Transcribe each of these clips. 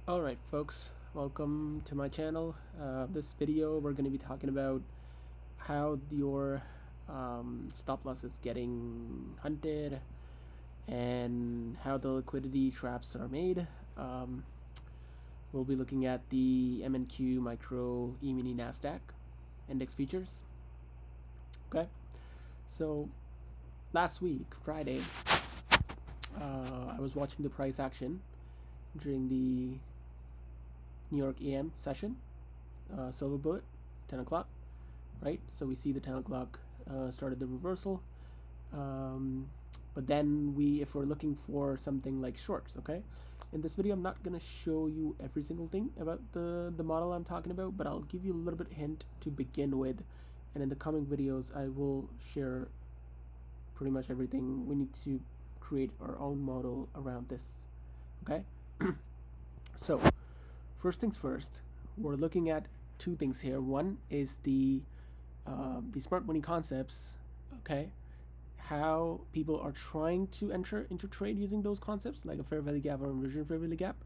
Alright folks, welcome to my channel. This video we're going to be talking about how your stop loss is getting hunted and how the liquidity traps are made. We'll be looking at the MNQ Micro E-mini NASDAQ index features. Okay, so last week, Friday, I was watching the price action during the New York AM session, silver bullet, 10 o'clock, right? So we see the 10 o'clock started the reversal, but then if we're looking for something like shorts, okay? In this video, I'm not gonna show you every single thing about the model I'm talking about, but I'll give you a little bit hint to begin with, and in the coming videos, I will share pretty much everything. We need to create our own model around this, okay? So first things first, we're looking at two things here. One is the smart money concepts, okay? How people are trying to enter into trade using those concepts, like a fair value gap or inversion fair value gap,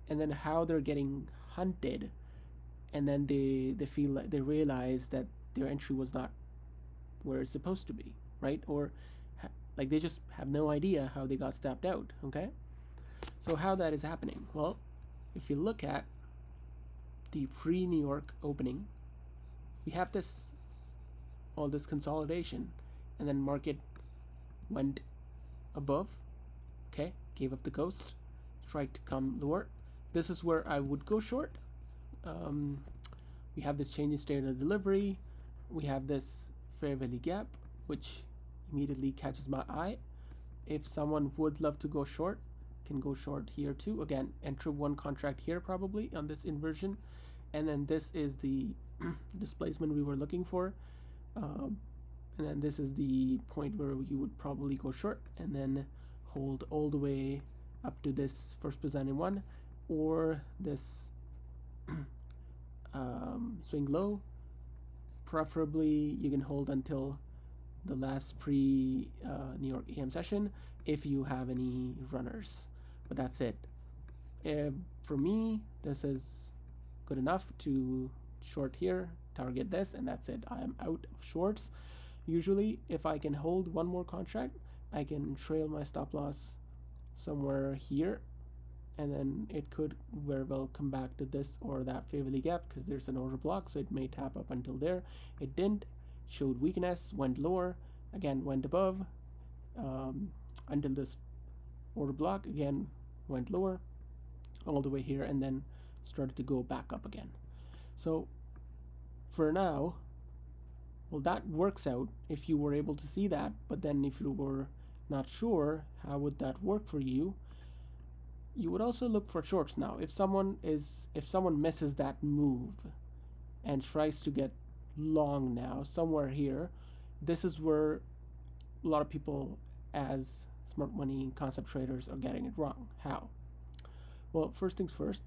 and then how they're getting hunted, and then they feel like they realize that their entry was not where it's supposed to be, right? Or like they just have no idea how they got stepped out, okay? So how that is happening? Well, if you look at the pre-New York opening, we have all this consolidation, and then market went above, okay, gave up the ghost, strike to come lower. This is where I would go short. We have this change in state of delivery. We have this fair value gap, which immediately catches my eye. If someone would love to go short, can go short here too. Again, enter one contract here probably on this inversion, and then this is the displacement we were looking for, and then this is the point where you would probably go short and then hold all the way up to this first presented one, or this swing low. Preferably you can hold until the last pre New York AM session if you have any runners, but that's it. For me, this is good enough to short here, target this, and that's it. I am out of shorts. Usually if I can hold one more contract, I can trail my stop loss somewhere here, and then it could very well come back to this or that fair value gap because there's an order block, so it may tap up until there. It didn't, showed weakness, went lower, again went above, until this order block, again went lower all the way here, and then started to go back up again. So for now, well, that works out if you were able to see that, but then if you were not sure how would that work for you, you would also look for shorts. Now if someone misses that move and tries to get long now somewhere here, this is where a lot of people as smart money concept traders are getting it wrong. How? Well, first things first,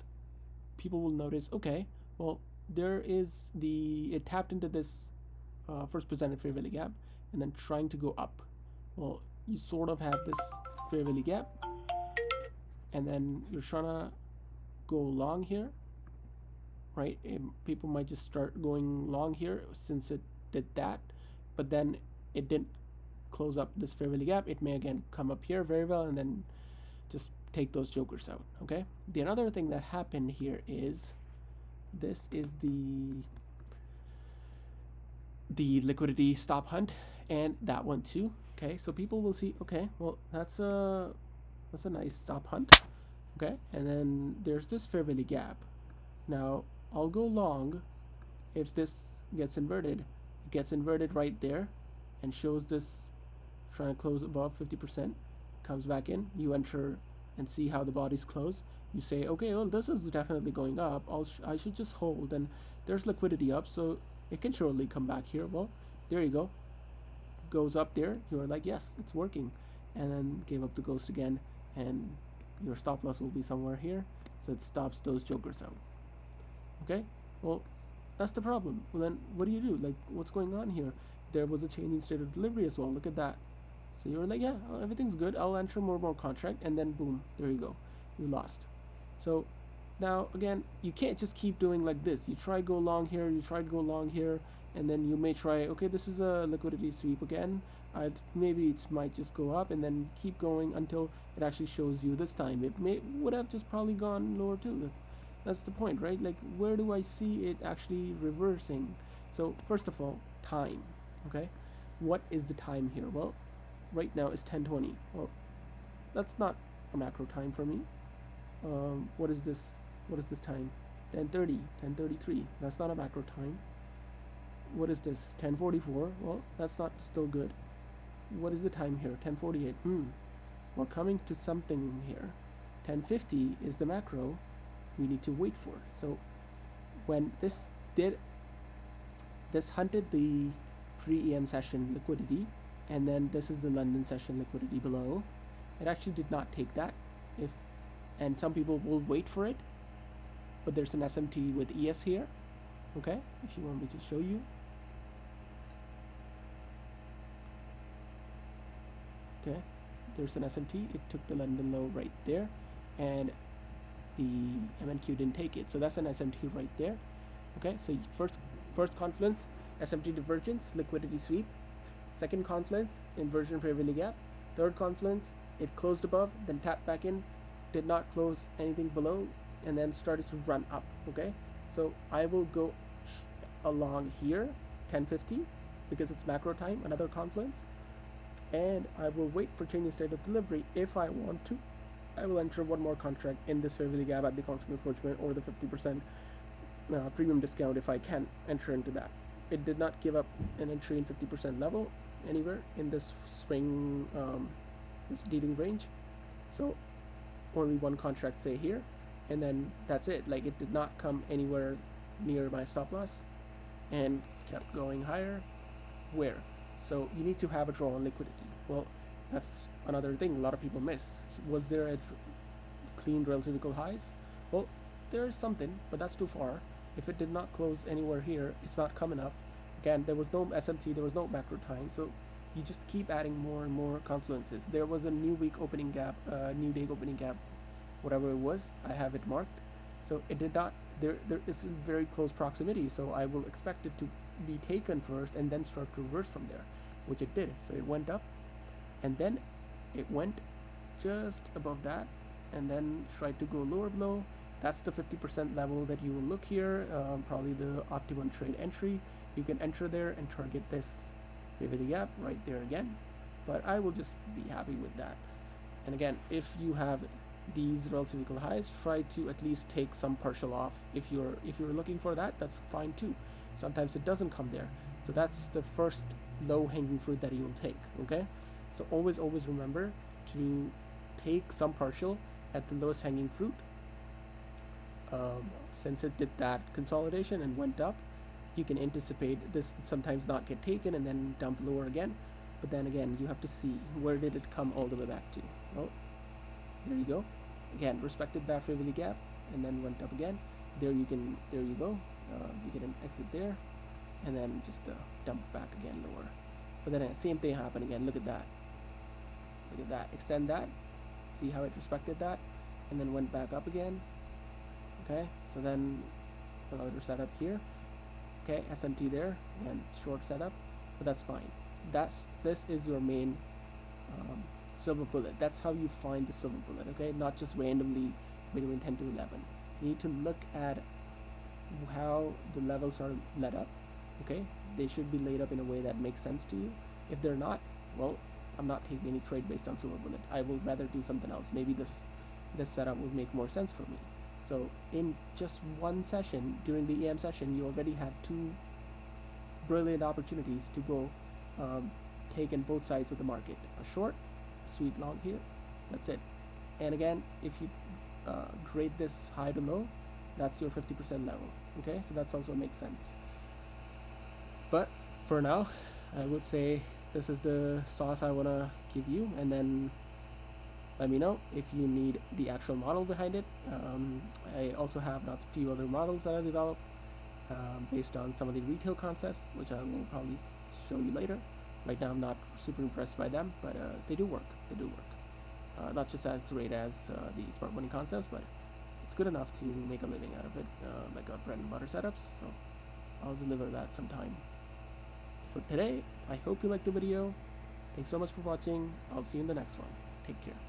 people will notice, okay, well, it tapped into this first presented fair value gap and then trying to go up. Well, you sort of have this fair value gap, and then you're trying to go long here, right? People might just start going long here since it did that, but then it didn't close up this fair value gap. It may again come up here very well and then just take those jokers out, okay? The another thing that happened here is this is the liquidity stop hunt, and that one too, okay? So people will see, okay, well, that's a nice stop hunt, okay? And then there's this fair value gap. Now I'll go long if this gets inverted. It gets inverted right there and shows this trying to close above 50%, comes back in, you enter and see how the bodies close. You say, okay, well, this is definitely going up, I should just hold, and there's liquidity up, so it can surely come back here. Well, there you go, goes up there, you're like, yes, it's working, and then gave up the ghost again, and your stop loss will be somewhere here, so it stops those jokers out. Okay, well, that's the problem. Well, then what do you do? Like, what's going on here? There was a change in state of delivery as well. Look at that. So you're like, yeah, everything's good, I'll enter more contract, and then boom, there you go, you lost. So Now again, you can't just keep doing like this. You try go long here, you try to go long here, and then you may try, okay, this is a liquidity sweep again. Maybe it might just go up and then keep going until it actually shows you this time. It would have just probably gone lower too. That's the point, right? Like, where do I see it actually reversing? So first of all, time. Okay, what is the time here? Well, right now it's 10:20. Well, that's not a macro time for me. What is this? What is this time? 10:30, 10:33. That's not a macro time. What is this? 10:44. Well, that's not still good. What is the time here? 10:48. We're coming to something here. 10:50 is the macro we need to wait for. So when this hunted the pre-EM session liquidity, and then this is the London session liquidity below. It actually did not take that. And some people will wait for it, but there's an SMT with ES here. Okay, if you want me to show you. Okay, there's an SMT. It took the London low right there, and the MNQ didn't take it. So that's an SMT right there. Okay, so first confluence, SMT divergence, liquidity sweep. Second confluence, inversion fair value gap. Third confluence, it closed above, then tapped back in, did not close anything below, and then started to run up. Okay, so I will go along here, 10:50, because it's macro time, another confluence, and I will wait for changing state of delivery. If I want to, I will enter one more contract in this fair value gap at the constant encroachment or the 50% premium discount if I can enter into that. It did not give up an entry in 50% level anywhere in this swing, this dealing range. So only one contract say here, and then that's it. Like, it did not come anywhere near my stop loss and kept going higher. Where? So you need to have a draw on liquidity. Well, that's another thing a lot of people miss. Was there a clean relative equal highs? Well, there is something, but that's too far. If it did not close anywhere here, it's not coming up. Again, there was no SMT, there was no macro time, so you just keep adding more and more confluences. There was a new week opening gap, new day opening gap, whatever it was, I have it marked. So it did not, there is a very close proximity, so I will expect it to be taken first and then start to reverse from there, which it did. So it went up, and then it went just above that, and then tried to go lower below. That's the 50% level that you will look here, probably the optimum trade entry. You can enter there and target this fair value gap right there again, but I will just be happy with that. And again, if you have these relative equal highs, try to at least take some partial off. If you're looking for that, that's fine too. Sometimes it doesn't come there, so that's the first low hanging fruit that you will take. Okay, so always remember to take some partial at the lowest hanging fruit. Since it did that consolidation and went up, you can anticipate this sometimes not get taken and then dump lower again. But then again, you have to see where did it come all the way back to. Oh, there you go. Again, respected that fair value gap and then went up again. There you go. You get an exit there, and then just dump back again lower. But then same thing happened again. Look at that. Look at that. Extend that. See how it respected that, and then went back up again. Okay, so then another setup here. Okay, SMT there, and short setup, but that's fine. This is your main silver bullet. That's how you find the silver bullet. Okay, not just randomly between 10 to 11. You need to look at how the levels are led up. Okay, they should be laid up in a way that makes sense to you. If they're not, well, I'm not taking any trade based on silver bullet. I will rather do something else. Maybe this setup would make more sense for me. So in just one session, during the EM session, you already had two brilliant opportunities to go take in both sides of the market. A short, a sweet long here, that's it. And again, if you grade this high to low, that's your 50% level. Okay, so that's also makes sense. But for now, I would say this is the sauce I want to give you, and then let me know if you need the actual model behind it. I also have a few other models that I developed based on some of the retail concepts, which I will probably show you later. Right now I'm not super impressed by them, but they do work. They do work. Not just as great as the smart money concepts, but it's good enough to make a living out of it, like a bread and butter setups. So I'll deliver that sometime. For today, I hope you liked the video. Thanks so much for watching. I'll see you in the next one. Take care.